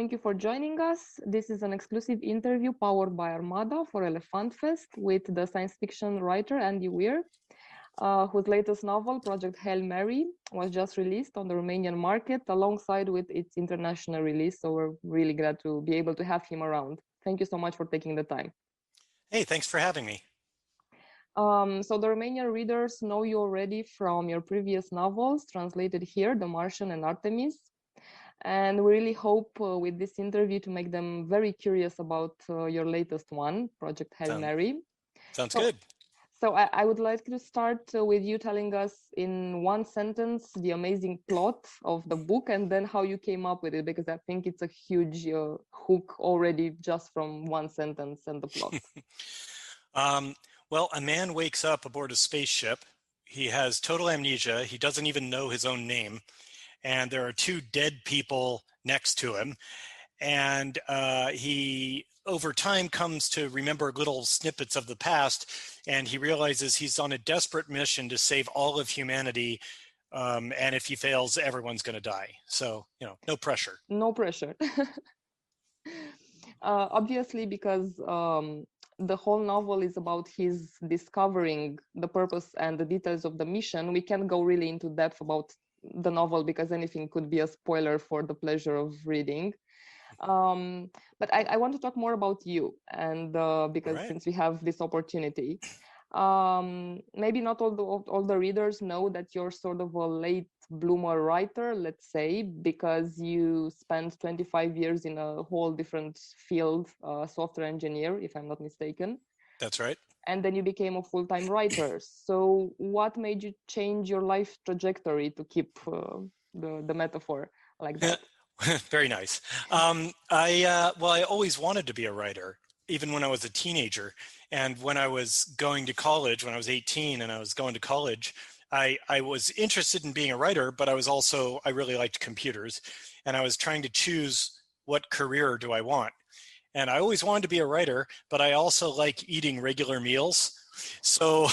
thank you for joining us. This is an exclusive interview powered by Armada for elefantFest with the science fiction writer Andy Weir, whose latest novel, Project Hail Mary, was just released on the Romanian market alongside with its international release. So we're really glad to be able to have him around. Thank you so much for taking the time. Hey, thanks for having me. So the Romanian readers know you already from your previous novels translated here, The Martian and Artemis. And we really hope with this interview to make them very curious about your latest one, Project Hail Mary. Sounds good. So I would like to start with you telling us in one sentence the amazing plot of the book and then how you came up with it, because I think it's a huge hook already just from one sentence and the plot. Well, a man wakes up aboard a spaceship. He has total amnesia. He doesn't even know his own name. And there are two dead people next to him. And he, over time, comes to remember little snippets of the past. And he realizes he's on a desperate mission to save all of humanity. And if he fails, everyone's going to die. So, no pressure. No pressure. Obviously, because the whole novel is about his discovering the purpose and the details of the mission, we can't go really into depth about the novel because anything could be a spoiler for the pleasure of reading. But I want to talk more about you, and because since we have this opportunity, maybe not all the readers know that you're sort of a late bloomer writer, let's say, because you spent 25 years in a whole different field, software engineer, if I'm not mistaken. That's right. And then you became a full-time writer. So what made you change your life trajectory, to keep the metaphor like that? Very nice. I always wanted to be a writer, even when I was a teenager. And when I was going to college, when I was 18 and I was going to college, I was interested in being a writer, but I really liked computers. And I was trying to choose what career do I want. And I always wanted to be a writer, but I also like eating regular meals. So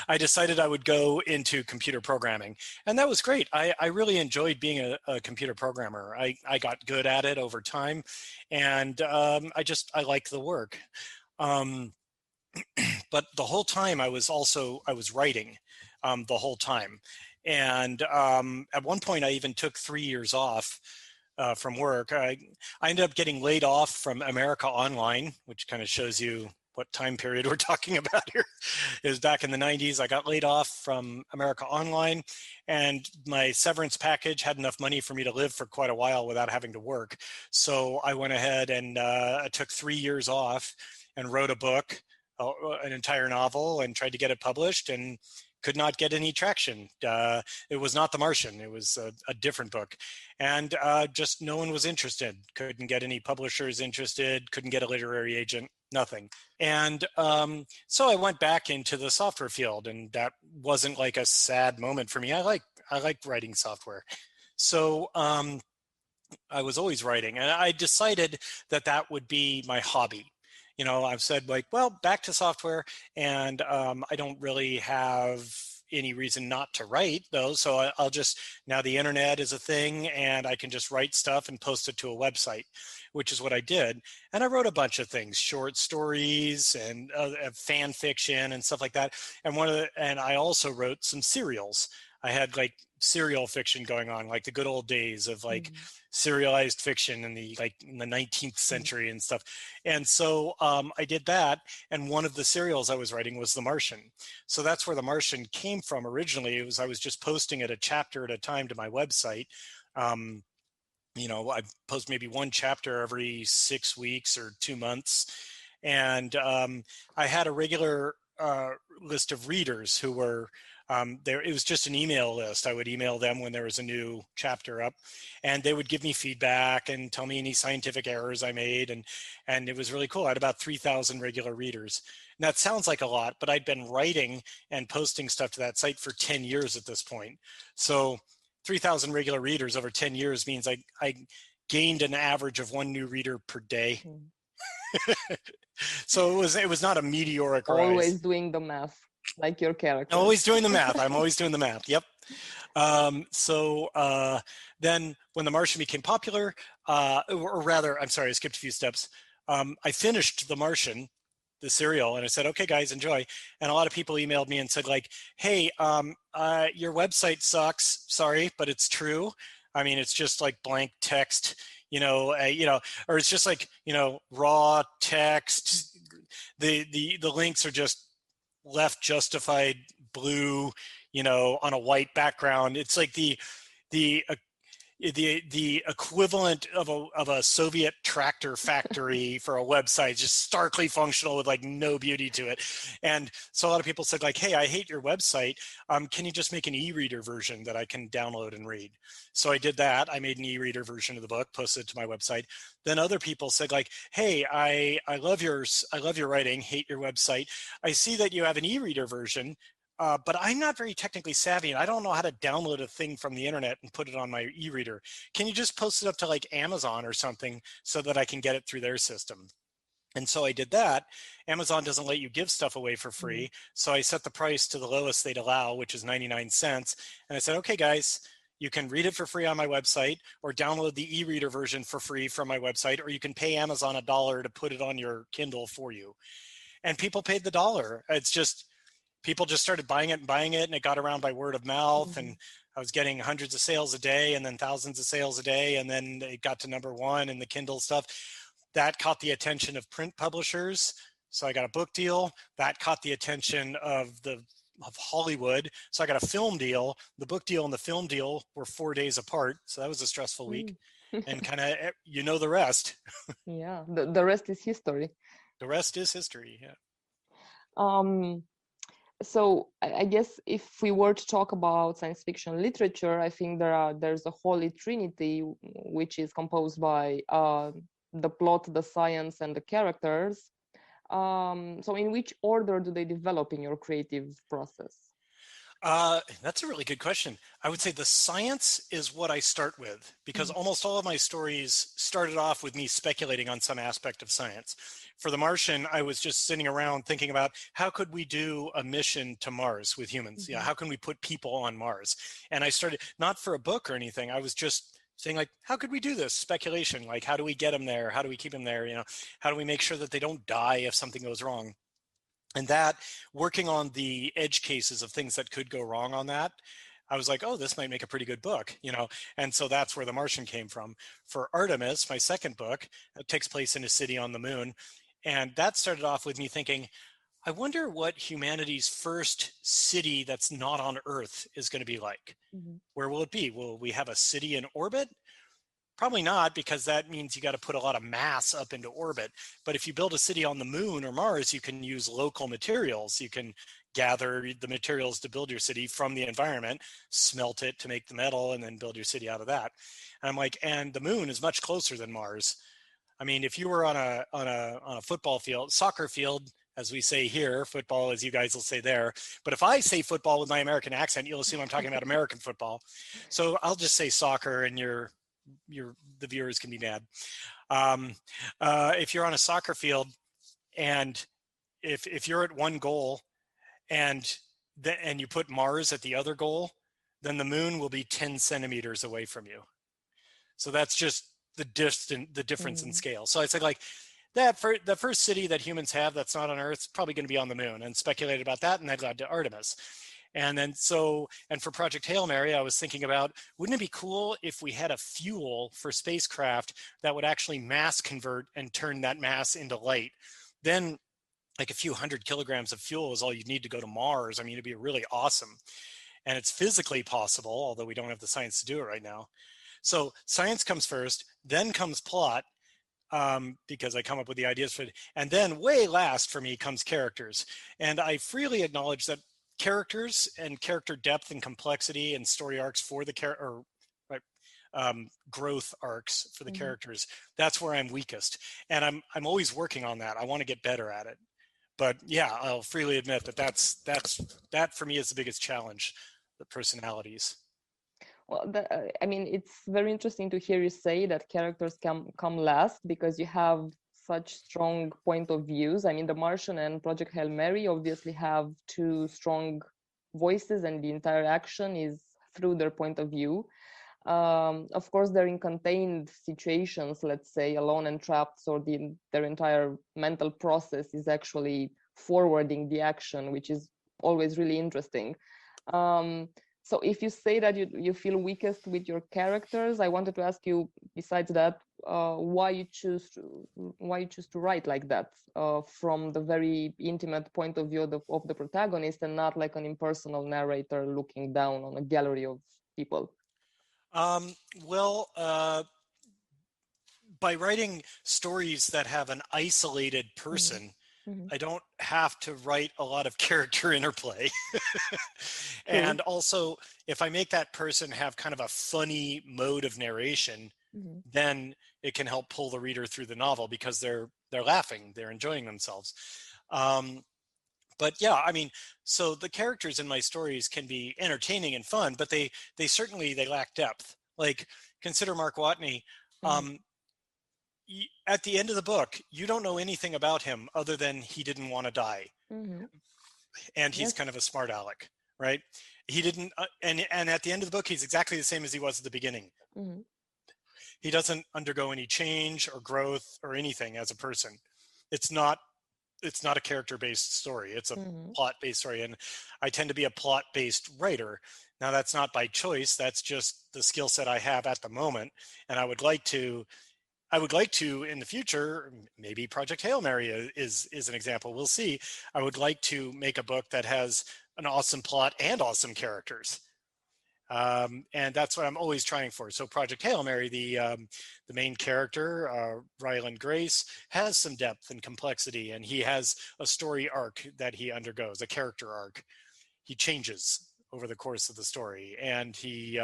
I decided I would go into computer programming. And that was great. I really enjoyed being a computer programmer. I got good at it over time. And I liked the work. But the whole time I was writing the whole time. And at one point I even took 3 years off from work. I ended up getting laid off from America Online, which kind of shows you what time period we're talking about here. It was back in the 90s. I got laid off from America Online, and my severance package had enough money for me to live for quite a while without having to work. So I went ahead and I took 3 years off and wrote a book, an entire novel, and tried to get it published, and could not get any traction. It was not The Martian. It was a different book. And just no one was interested. Couldn't get any publishers interested, couldn't get a literary agent, nothing. And so I went back into the software field, and that wasn't like a sad moment for me. I like writing software. So I was always writing, and I decided that would be my hobby. I've said back to software, and I don't really have any reason not to write though. So I'll just, now the internet is a thing and I can just write stuff and post it to a website, which is what I did. And I wrote a bunch of things, short stories and fan fiction and stuff like that. And I also wrote some serials. I had serial fiction going on, like the good old days of serialized fiction in the 19th century and stuff. And so I did that. And one of the serials I was writing was The Martian. So that's where The Martian came from originally. I was just posting it a chapter at a time to my website. I post maybe one chapter every 6 weeks or 2 months. And I had a regular list of readers who were there. It was just an email list. I would email them when there was a new chapter up, and they would give me feedback and tell me any scientific errors I made. And it was really cool. I had about 3,000 regular readers. And that sounds like a lot, but I'd been writing and posting stuff to that site for 10 years at this point. So 3,000 regular readers over 10 years means I gained an average of one new reader per day. So it was not a meteoric rise. Always doing the math, like your character. Always doing the math. I'm always doing the math. Yep. So then when The Martian became popular, or rather, I'm sorry, I skipped a few steps. I finished The Martian, the serial, and I said, okay, guys, enjoy. And a lot of people emailed me and said like, hey, your website sucks. Sorry, but it's true. I mean, it's just like blank text, or it's just like, raw text. The links are just left justified blue, on a white background. It's like the equivalent of a Soviet tractor factory for a website, just starkly functional with like no beauty to it. And so a lot of people said like, hey, I hate your website. Can you just make an e-reader version that I can download and read? So I did that. I made an e-reader version of the book, posted it to my website. Then other people said like, hey, I love your writing, hate your website. I see that you have an e-reader version. But I'm not very technically savvy, and I don't know how to download a thing from the internet and put it on my e-reader. Can you just post it up to like Amazon or something so that I can get it through their system? And so I did that. Amazon doesn't let you give stuff away for free. So I set the price to the lowest they'd allow, which is 99 cents. And I said, okay, guys, you can read it for free on my website or download the e-reader version for free from my website, or you can pay Amazon $1 to put it on your Kindle for you. And people paid the $1. It's just, people just started buying it, and it got around by word of mouth. And I was getting hundreds of sales a day and then thousands of sales a day. And then it got to #1 in the Kindle stuff. That caught the attention of print publishers. So I got a book deal. That caught the attention of Hollywood. So I got a film deal. The book deal and the film deal were 4 days apart. So that was a stressful week. And kind of, the rest. Yeah, the rest is history. The rest is history, yeah. So I guess if we were to talk about science fiction literature, I think there's a holy trinity, which is composed by the plot, the science, and the characters. So in which order do they develop in your creative process? That's a really good question. I would say the science is what I start with, because almost all of my stories started off with me speculating on some aspect of science. For The Martian, I was just sitting around thinking about how could we do a mission to Mars with humans? How can we put people on Mars? And I started, not for a book or anything, I was just saying like, how could we do this? Speculation, like how do we get them there? How do we keep them there? How do we make sure that they don't die if something goes wrong? And that, working on the edge cases of things that could go wrong on that, I was like, oh, this might make a pretty good book, And so that's where The Martian came from. For Artemis, my second book, it takes place in a city on the moon. And that started off with me thinking, I wonder what humanity's first city that's not on Earth is going to be like. Where will it be? Will we have a city in orbit? Probably not, because that means you got to put a lot of mass up into orbit. But if you build a city on the moon or Mars, you can use local materials. You can gather the materials to build your city from the environment, smelt it to make the metal, and then build your city out of that. And I'm like, and the moon is much closer than Mars. I mean, if you were on a football field, soccer field, as we say here, football, as you guys will say there. But if I say football with my American accent, you'll assume I'm talking about American football. So I'll just say soccer, and the viewers can be mad. If you're on a soccer field, and if you're at one goal, and you put Mars at the other goal, then the moon will be 10 centimeters away from you. So that's just the difference in scale. So I said like that for the first city that humans have that's not on Earth is probably going to be on the moon, and speculated about that, and that led to Artemis. And then and for Project Hail Mary, I was thinking about, wouldn't it be cool if we had a fuel for spacecraft that would actually mass convert and turn that mass into light? Then like a few 100 kilograms of fuel is all you need to go to Mars. I mean, it'd be really awesome. And it's physically possible, although we don't have the science to do it right now. So science comes first, then comes plot, because I come up with the ideas for it. And then way last for me comes characters. And I freely acknowledge that characters and character depth and complexity and story arcs for the growth arcs for the characters, that's where I'm weakest. And I'm always working on that. I want to get better at it. But yeah, I'll freely admit that for me is the biggest challenge, the personalities. Well, I mean, it's very interesting to hear you say that characters come last, because you have such strong point of views. I mean, The Martian and Project Hail Mary obviously have two strong voices, and the entire action is through their point of view. Of course, they're in contained situations, let's say alone and trapped, so their entire mental process is actually forwarding the action, which is always really interesting. So if you say that you feel weakest with your characters, I wanted to ask you, besides that, why you choose to write like that, from the very intimate point of view of the protagonist, and not like an impersonal narrator looking down on a gallery of people. By writing stories that have an isolated person, I don't have to write a lot of character interplay. And also, if I make that person have kind of a funny mode of narration, then it can help pull the reader through the novel, because they're laughing, they're enjoying themselves. But yeah, I mean, so the characters in my stories can be entertaining and fun, but they certainly lack depth. Like, consider Mark Watney. At the end of the book, you don't know anything about him other than he didn't want to die. And he's kind of a smart aleck, right? He didn't, and at the end of the book, he's exactly the same as he was at the beginning. He doesn't undergo any change or growth or anything as a person. It's not a character-based story. It's a plot-based story. And I tend to be a plot-based writer. Now, that's not by choice. That's just the skill set I have at the moment. And I would like to in the future, maybe Project Hail Mary is an example. We'll see. I would like to make a book that has an awesome plot and awesome characters. And that's what I'm always trying for. So Project Hail Mary, the main character, Ryland Grace, has some depth and complexity, and he has a story arc that he undergoes, a character arc. He changes over the course of the story, and he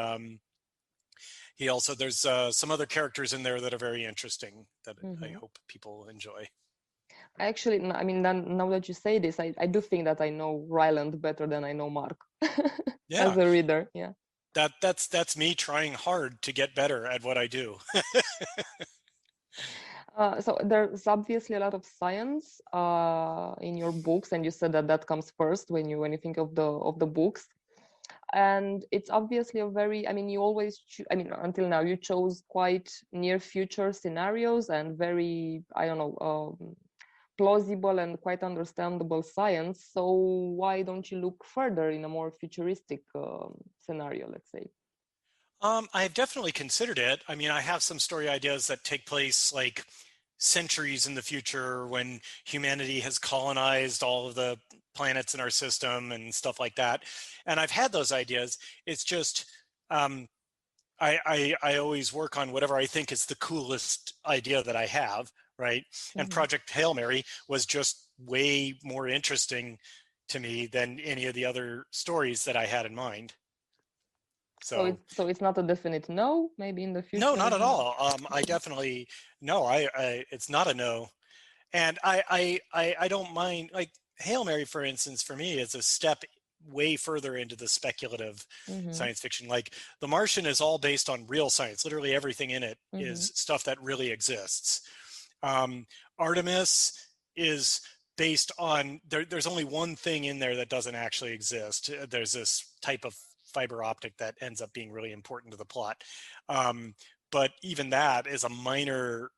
also, there's some other characters in there that are very interesting that I hope people enjoy. Actually, I mean, now that you say this, I do think that I know Ryland better than I know Mark. Yeah. As a reader. Yeah. That's me trying hard to get better at what I do. So there's obviously a lot of science in your books, and you said that comes first when you think of the books. And it's obviously a very, I mean, you always, until now, you chose quite near future scenarios and very, I don't know, plausible and quite understandable science. So why don't you look further in a more futuristic scenario, let's say? I've definitely considered it. I mean, I have some story ideas that take place like centuries in the future, when humanity has colonized all of the planets in our system and stuff like that. And I've had those ideas. It's just I always work on whatever I think is the coolest idea that I have, right? And Project Hail Mary was just way more interesting to me than any of the other stories that I had in mind. So it's not a definite no, maybe in the future? No, not at all. I definitely, no, it's not a no. And I don't mind, like Hail Mary, for instance, for me is a step way further into the speculative science fiction. Like The Martian is all based on real science. Literally everything in it is stuff that really exists. Artemis is based on, there's only one thing in there that doesn't actually exist. There's this type of fiber optic that ends up being really important to the plot. But even that is a minor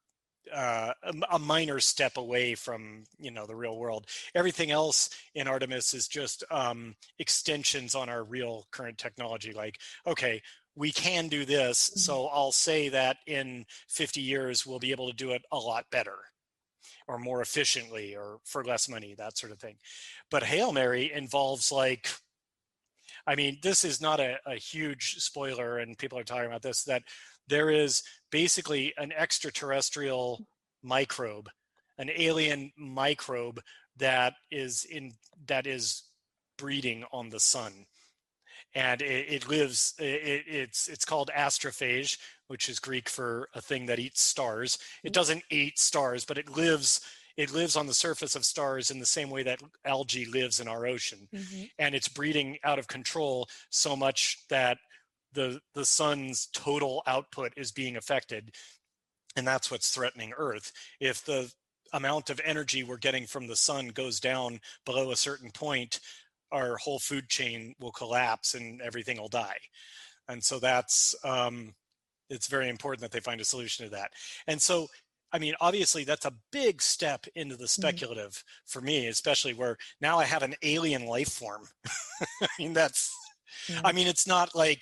step away from, the real world. Everything else in Artemis is just extensions on our real current technology. Like, okay, we can do this, so I'll say that in 50 years we'll be able to do it a lot better or more efficiently or for less money, that sort of thing. But Hail Mary involves, like, I mean, this is not a huge spoiler, and people are talking about this, that there is basically an extraterrestrial microbe, an alien microbe that is breeding on the sun. And it lives, it's called astrophage, which is Greek for a thing that eats stars. It doesn't eat stars, but it lives on the surface of stars in the same way that algae lives in our ocean. And it's breeding out of control so much that the sun's total output is being affected. And that's what's threatening Earth. If the amount of energy we're getting from the sun goes down below a certain point, our whole food chain will collapse and everything will die. And so that's, it's very important that they find a solution to that. And so, I mean, obviously that's a big step into the speculative for me, especially where now I have an alien life form. I mean, I mean, it's not a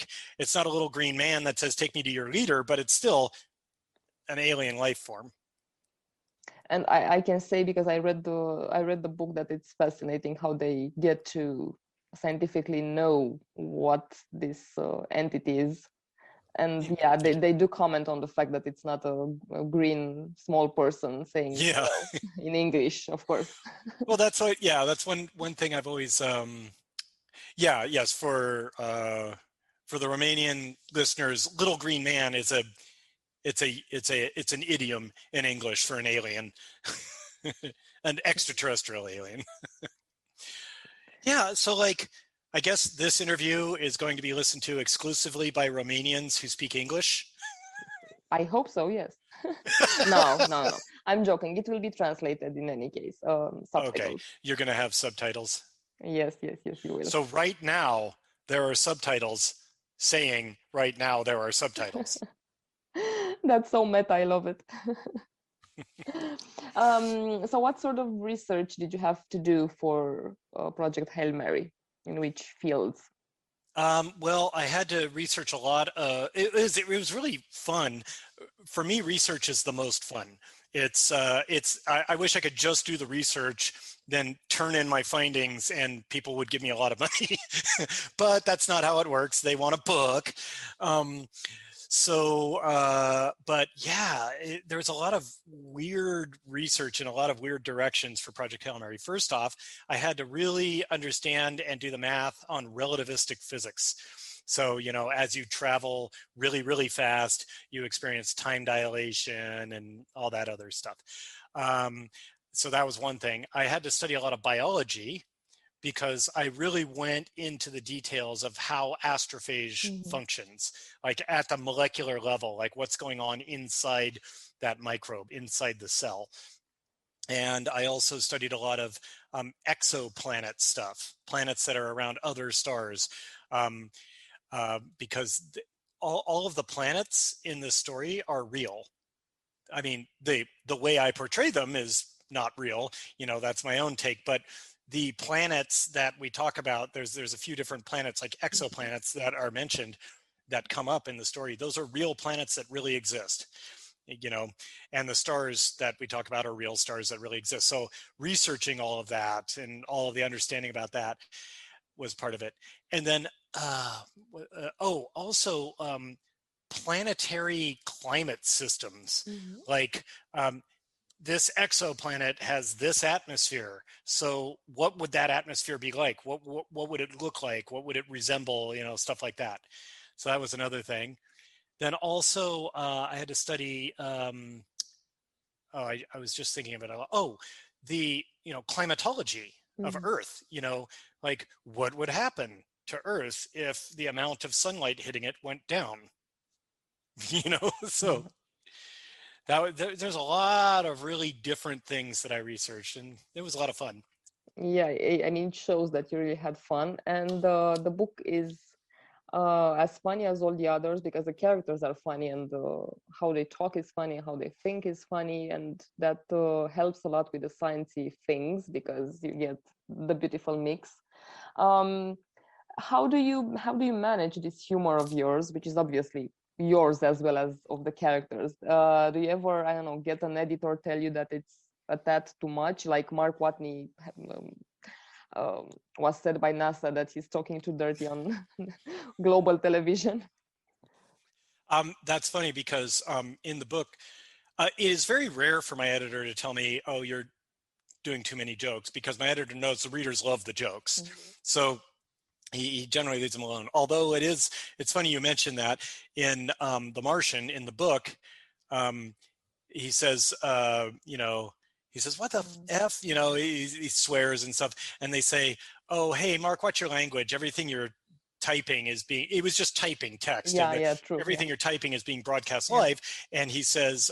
little green man that says, take me to your leader, but it's still an alien life form. And I can say, because I read the book, that it's fascinating how they get to scientifically know what this entity is. And yeah, they do comment on the fact that it's not a green small person saying hello in English, of course. Well, that's one thing I've always yes, for the Romanian listeners, little green man is it's an idiom in English for an alien. An extraterrestrial alien. Yeah, so like, I guess this interview is going to be listened to exclusively by Romanians who speak English. I hope so, yes. No. I'm joking. It will be translated in any case. Subtitles. Okay, you're going to have subtitles? Yes, you will. So right now, there are subtitles saying right now there are subtitles. That's so meta. I love it. So what sort of research did you have to do for Project Hail Mary? In which fields? Well, I had to research a lot. It was really fun. For me, research is the most fun. I wish I could just do the research, then turn in my findings and people would give me a lot of money, but that's not how it works. They want a book. But yeah, there's a lot of weird research and a lot of weird directions for Project Hail Mary. First off, I had to really understand and do the math on relativistic physics. So, as you travel really, really fast, you experience time dilation and all that other stuff. So that was one thing. I had to study a lot of biology, because I really went into the details of how astrophage functions, like at the molecular level, like what's going on inside that microbe, inside the cell. And I also studied a lot of exoplanet stuff, planets that are around other stars, because all of the planets in this story are real. I mean, the way I portray them is not real, that's my own take, but the planets that we talk about, there's a few different planets, like exoplanets, that are mentioned, that come up in the story. Those are real planets that really exist, and the stars that we talk about are real stars that really exist. So researching all of that and all of the understanding about that was part of it. And then, also planetary climate systems, like, this exoplanet has this atmosphere. So what would that atmosphere be like? What would it look like? What would it resemble? Stuff like that. So that was another thing. Then also I had to study, I was just thinking of it. The, climatology of Earth, like what would happen to Earth if the amount of sunlight hitting it went down? So there's a lot of really different things that I researched, and it was a lot of fun. Yeah, I mean, it shows that you really had fun, and the book is as funny as all the others, because the characters are funny, and how they talk is funny, how they think is funny, and that helps a lot with the sciencey things, because you get the beautiful mix. How do you manage this humor of yours, which is obviously yours as well as of the characters? Do you ever, I don't know, get an editor tell you that it's a tad too much, like Mark Watney was said by NASA that he's talking too dirty on global television? That's funny, because in the book, it is very rare for my editor to tell me, oh, you're doing too many jokes, because my editor knows the readers love the jokes. So he generally leaves them alone. Although it's funny you mentioned that. In The Martian, in the book, he says, he says, what the F, he swears and stuff. And they say, oh, hey, Mark, what's your language? Everything you're typing is being, it was just typing text. Yeah, and yeah, true. everything Yeah. you're typing is being broadcast Yeah. live. And he says,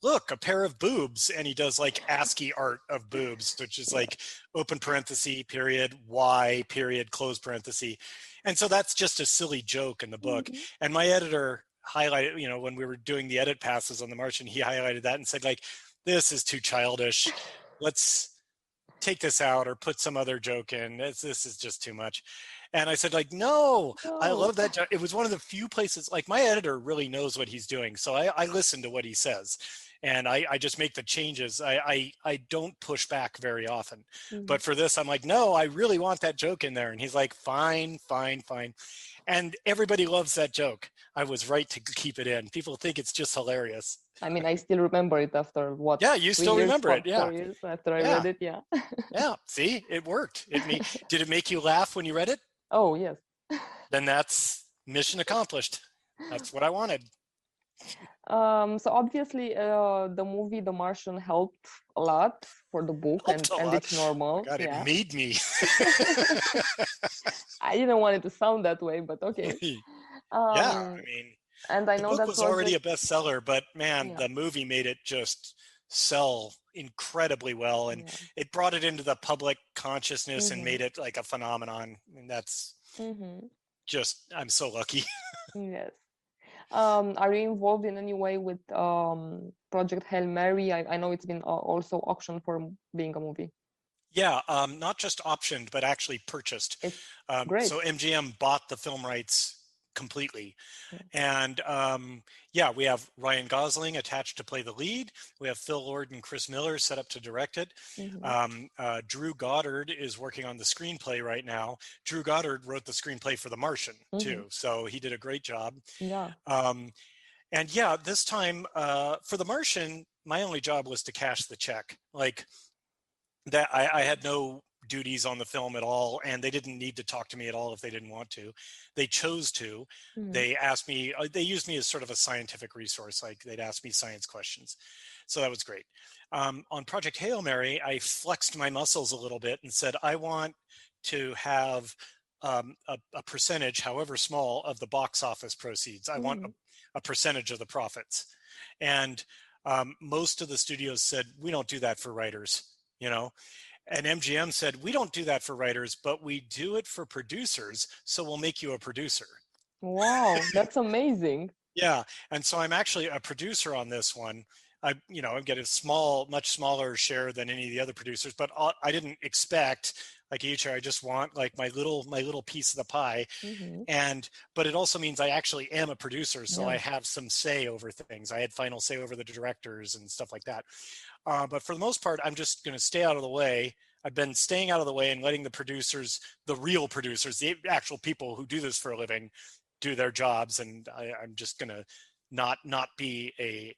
look, a pair of boobs. And he does like ASCII art of boobs, which is like open parenthesis, period, Y, period, close parenthesis. And so that's just a silly joke in the book. Mhm. And my editor highlighted, you know, when we were doing the edit passes on The Martian, he highlighted that and said, like, this is too childish. Let's take this out or put some other joke in. This is just too much. And I said, like, no, I No. love that. It was one of the few places, like my editor really knows what he's doing. So I listen to what he says and I just make the changes. I don't push back very often. Mhm. But for this, I'm like, no, I really want that joke in there. And he's like, fine, fine, fine. And everybody loves that joke. I was right to keep it in. People think it's just hilarious. I mean, I still remember it after what? Yeah, you 3 still years, remember it. Yeah. 4 years after I Yeah. read it. Yeah. Yeah. See, it worked. Did it make you laugh when you read it? Oh, yes. Then that's mission accomplished. That's what I wanted. So obviously, the movie The Martian helped a lot for the book, Helped a and lot. it's normal. God, Yeah. it made me. I didn't want it to sound that way, but okay. Yeah, I mean, And I the know book that was already a project. bestseller, but man, Yeah. the movie made it just sell incredibly well, and Yeah. it brought it into the public consciousness and Mhm. made it like a phenomenon. And that's Mhm. just, I'm so lucky. Yes. Are you involved in any way with Project Hail Mary? I know it's been also auctioned for being a movie. Yeah, not just optioned, but actually purchased. It's great. So MGM bought the film rights completely. Yeah. And yeah, we have Ryan Gosling attached to play the lead. We have Phil Lord and Chris Miller set up to direct it. Mhm. Drew Goddard is working on the screenplay right now. Drew Goddard wrote the screenplay for The Martian too, Mhm. so he did a great job. Yeah. And yeah, this time for The Martian, my only job was to cash the check. Like that, I had no duties on the film at all, and they didn't need to talk to me at all if they didn't want to. They chose to. Mhm. They asked me, they used me as sort of a scientific resource. Like they'd ask me science questions. So that was great. On Project Hail Mary, I flexed my muscles a little bit and said, I want to have a percentage, however small, of the box office proceeds. I want Mhm. a percentage of the profits. And most of the studios said, we don't do that for writers, you know? And MGM said, we don't do that for writers, but we do it for producers. So we'll make you a producer. Wow, that's amazing. Yeah. And so I'm actually a producer on this one. I get a small, much smaller share than any of the other producers, but I didn't expect, like each year, I just want like my little piece of the pie. Mhm. But it also means I actually am a producer. So I Yeah. have some say over things. I had final say over the directors and stuff like that. But for the most part, I'm just going to stay out of the way. I've been staying out of the way and letting the producers, the real producers, the actual people who do this for a living, do their jobs. And I'm just going to not be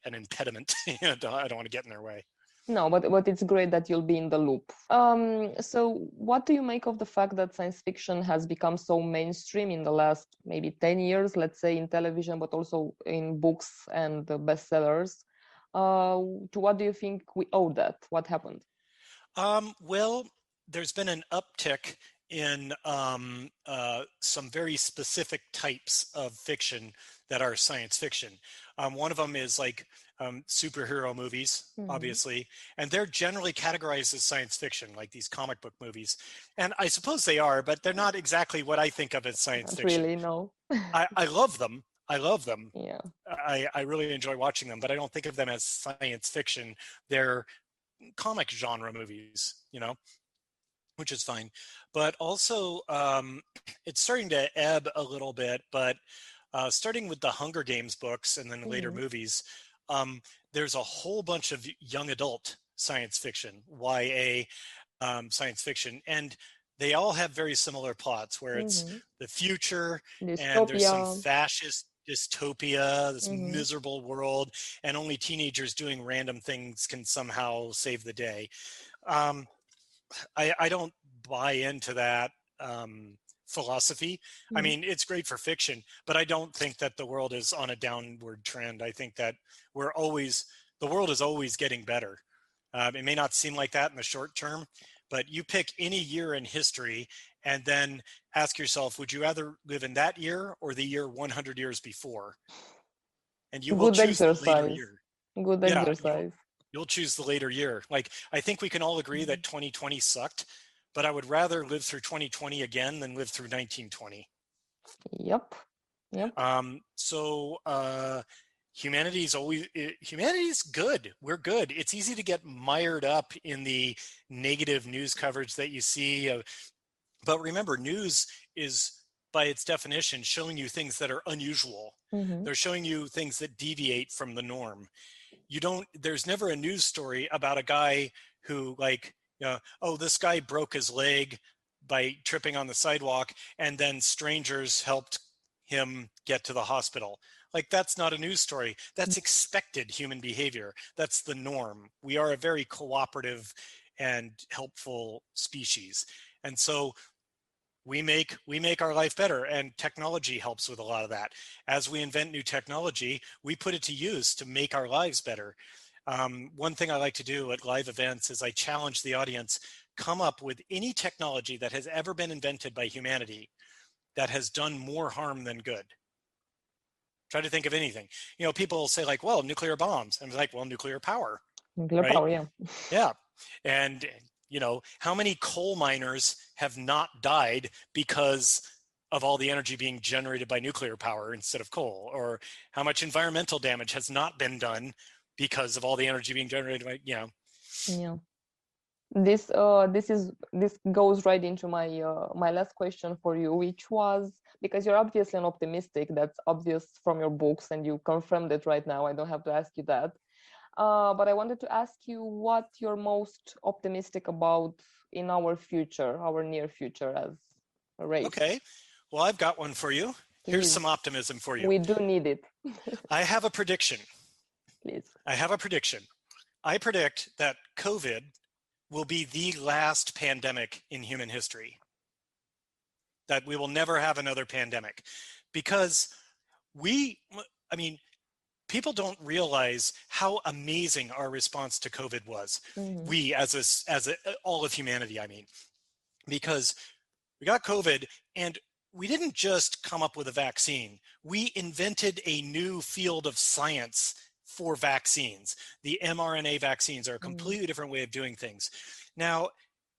an impediment. I don't want to get in their way. No, but it's great that you'll be in the loop. So what do you make of the fact that science fiction has become so mainstream in the last maybe 10 years, let's say in television, but also in books and bestsellers? To what do you think we owe that? What happened? Well, there's been an uptick in some very specific types of fiction that are science fiction. One of them is like superhero movies, obviously, and they're generally categorized as science fiction, like these comic book movies. And I suppose they are, but they're not exactly what I think of as science Not fiction. really, no. I love them. I love them. Yeah. I really enjoy watching them, but I don't think of them as science fiction. They're comic genre movies, which is fine. But also, it's starting to ebb a little bit. But starting with the Hunger Games books and then later movies, there's a whole bunch of young adult science fiction, YA science fiction, and they all have very similar plots where it's the future and there's some Dystopia. fascist dystopia, this miserable world, and only teenagers doing random things can somehow save the day. I don't buy into that philosophy. I mean, it's great for fiction, but I don't think that the world is on a downward trend. I think that the world is always getting better. It may not seem like that in the short term, but you pick any year in history and then ask yourself, would you rather live in that year or the year 100 years before? And you will Good choose the later exercise. year. Good Yeah, exercise. you'll choose the later year. Like, I think we can all agree that 2020 sucked, but I would rather live through 2020 again than live through 1920. Yep. Humanity's good. We're good. It's easy to get mired up in the negative news coverage that you see. But remember, news is, by its definition, showing you things that are unusual. They're showing you things that deviate from the norm. There's never a news story about a guy who, like, oh, this guy broke his leg by tripping on the sidewalk, and then strangers helped him get to the hospital. Like, that's not a news story. That's expected human behavior. That's the norm. We are a very cooperative and helpful species. And so we make our life better, and technology helps with a lot of that. As we invent new technology, we put it to use to make our lives better. One thing I like to do at live events is I challenge the audience, come up with any technology that has ever been invented by humanity that has done more harm than good. Try to think of anything. People say, like, well, nuclear bombs. I'm like, well, nuclear power. Nuclear right? power, yeah. Yeah. And, how many coal miners have not died because of all the energy being generated by nuclear power instead of coal? Or how much environmental damage has not been done because of all the energy being generated by, Yeah. This goes right into my last question for you, which was, because you're obviously an optimistic, that's obvious from your books, and you confirmed it right now. I don't have to ask you that. But I wanted to ask you what you're most optimistic about in our future, our near future as a race. Okay. Well, I've got one for you. Please. Here's some optimism for you. We do need it. I have a prediction. Please. I have a prediction. I predict that COVID will be the last pandemic in human history. That we will never have another pandemic. Because people don't realize how amazing our response to COVID was. We, all of humanity, because we got COVID and we didn't just come up with a vaccine. We invented a new field of science for vaccines. The mRNA vaccines are a completely different way of doing things. Now,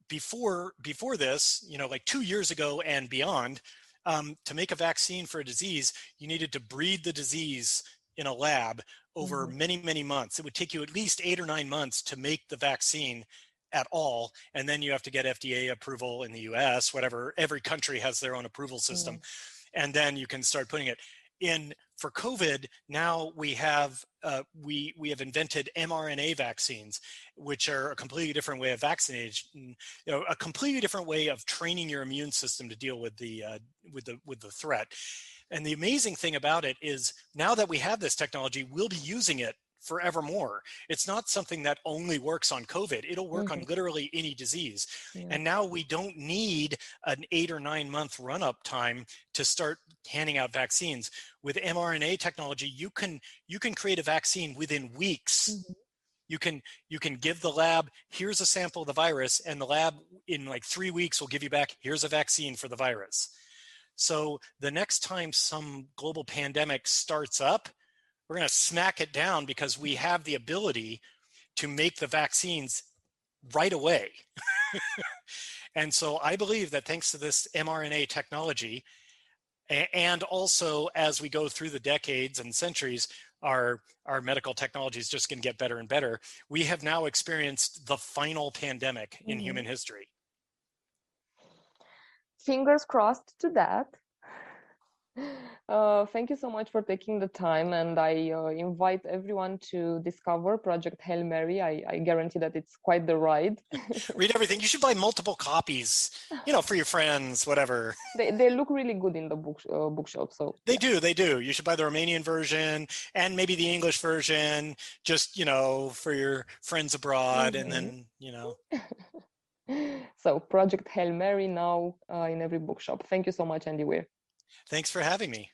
before this, like 2 years ago and beyond, to make a vaccine for a disease, you needed to breed the disease in a lab over many, many months. It would take you at least 8 or 9 months to make the vaccine at all. And then you have to get FDA approval in the US, whatever, every country has their own approval system. And then you can start putting it in. For COVID, now we have invented mRNA vaccines, which are a completely different way of vaccination, a completely different way of training your immune system to deal with the threat. And the amazing thing about it is, now that we have this technology, we'll be using it forevermore. It's not something that only works on COVID. It'll work on literally any disease. And now we don't need an 8 or 9 month run-up time to start handing out vaccines. With mRNA technology, you can create a vaccine within weeks. You can give the lab, here's a sample of the virus, and the lab in like 3 weeks will give you back, here's a vaccine for the virus. So the next time some global pandemic starts up, we're going to smack it down because we have the ability to make the vaccines right away. And so I believe that thanks to this mRNA technology, and also as we go through the decades and centuries, our medical technology is just going to get better and better. We have now experienced the final pandemic in human history. Fingers crossed to that. Thank you so much for taking the time, and I invite everyone to discover Project Hail Mary. I guarantee that it's quite the ride. Read everything. You should buy multiple copies, for your friends, whatever. They look really good in the bookshop. So they do. You should buy the Romanian version and maybe the English version, just for your friends abroad, and then So Project Hail Mary now in every bookshop. Thank you so much, Andy Weir. Thanks for having me.